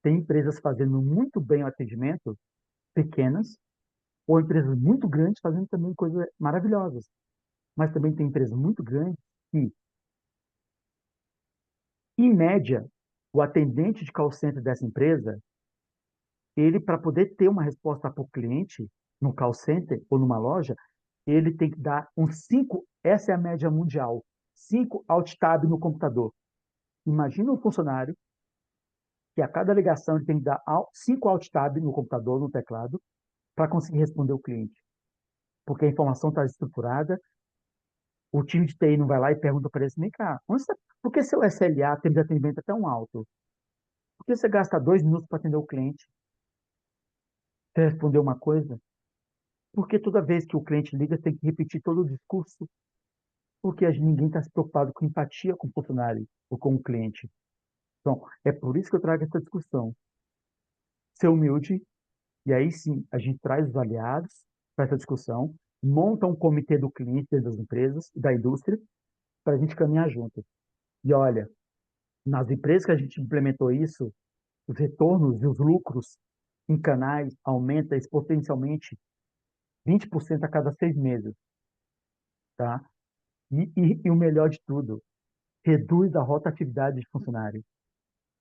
tem empresas fazendo muito bem o atendimento, pequenas, ou empresas muito grandes fazendo também coisas maravilhosas. Mas também tem empresas muito grandes que, em média, o atendente de call center dessa empresa, ele, para poder ter uma resposta para o cliente, no call center ou numa loja, ele tem que dar uns 5, essa é a média mundial, 5 alt tab no computador. Imagina um funcionário que a cada ligação ele tem que dar 5 alt tab no computador, no teclado, para conseguir responder o cliente. Porque a informação está estruturada, o time de TI não vai lá e pergunta para ele assim, vem cá, por que seu SLA, tempo de atendimento, é tão alto? Por que você gasta 2 minutos para atender o cliente? Você respondeu uma coisa? Porque toda vez que o cliente liga, você tem que repetir todo o discurso? Porque ninguém está se preocupado com empatia com o funcionário ou com o cliente. Então, é por isso que eu trago essa discussão. Ser humilde, e aí sim, a gente traz os aliados para essa discussão, monta um comitê do cliente dentro das empresas, da indústria, para a gente caminhar junto. E olha, nas empresas que a gente implementou isso, os retornos e os lucros em canais aumentam exponencialmente 20% a cada 6 meses. Tá? E o melhor de tudo, reduz a rotatividade de funcionário.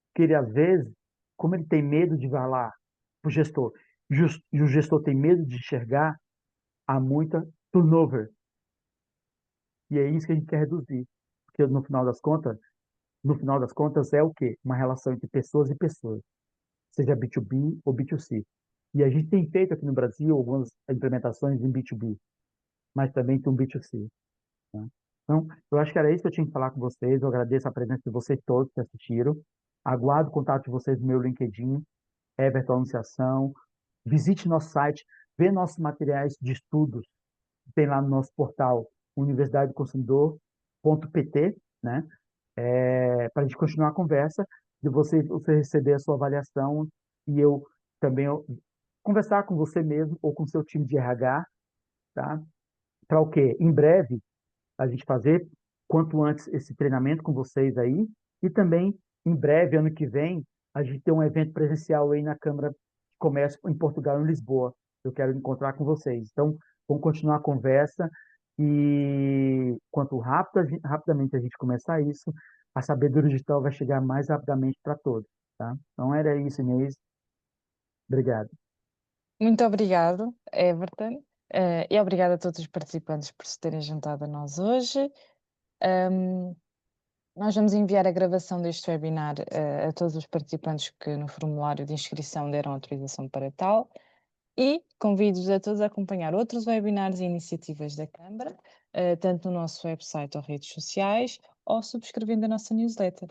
Porque ele, às vezes, como ele tem medo de vai lá para o gestor, e o gestor tem medo de enxergar, há muita turnover. E é isso que a gente quer reduzir. Porque no final das contas é o quê? Uma relação entre pessoas e pessoas, seja B2B ou B2C. E a gente tem feito aqui no Brasil algumas implementações em B2B, mas também tem um B2C. Tá? Então, eu acho que era isso que eu tinha que falar com vocês. Eu agradeço a presença de vocês todos que assistiram. Aguardo o contato de vocês no meu LinkedIn, Everton Anunciação. Visite nosso site, vê nossos materiais de estudos, tem lá no nosso portal universidadeconsumidor.pt, né? Para a gente continuar a conversa, de você receber a sua avaliação e eu também conversar com você mesmo ou com o seu time de RH, tá? Para o quê? Em breve, a gente fazer quanto antes esse treinamento com vocês aí e também, em breve, ano que vem, a gente ter um evento presencial aí na Câmara de Comércio em Portugal, em Lisboa. Eu quero encontrar com vocês. Então, vamos continuar a conversa e quanto rapidamente a gente começar isso, a sabedoria digital vai chegar mais rapidamente para todos, tá? Então, era isso, Inês. Obrigado. Muito obrigado, Everton, e obrigada a todos os participantes por se terem juntado a nós hoje. Nós vamos enviar a gravação deste webinar a todos os participantes que no formulário de inscrição deram autorização para tal e convido-vos a todos a acompanhar outros webinars e iniciativas da Câmara, tanto no nosso website ou redes sociais, ou subscrevendo a nossa newsletter.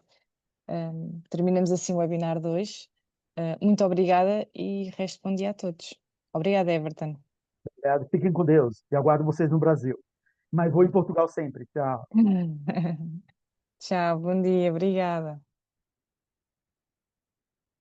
Terminamos assim o webinar de hoje. Muito obrigada e resto bom dia a todos. Obrigada, Everton. Obrigado. Fiquem com Deus e aguardo vocês no Brasil. Mas vou em Portugal sempre. Tchau. Tchau, bom dia, obrigada.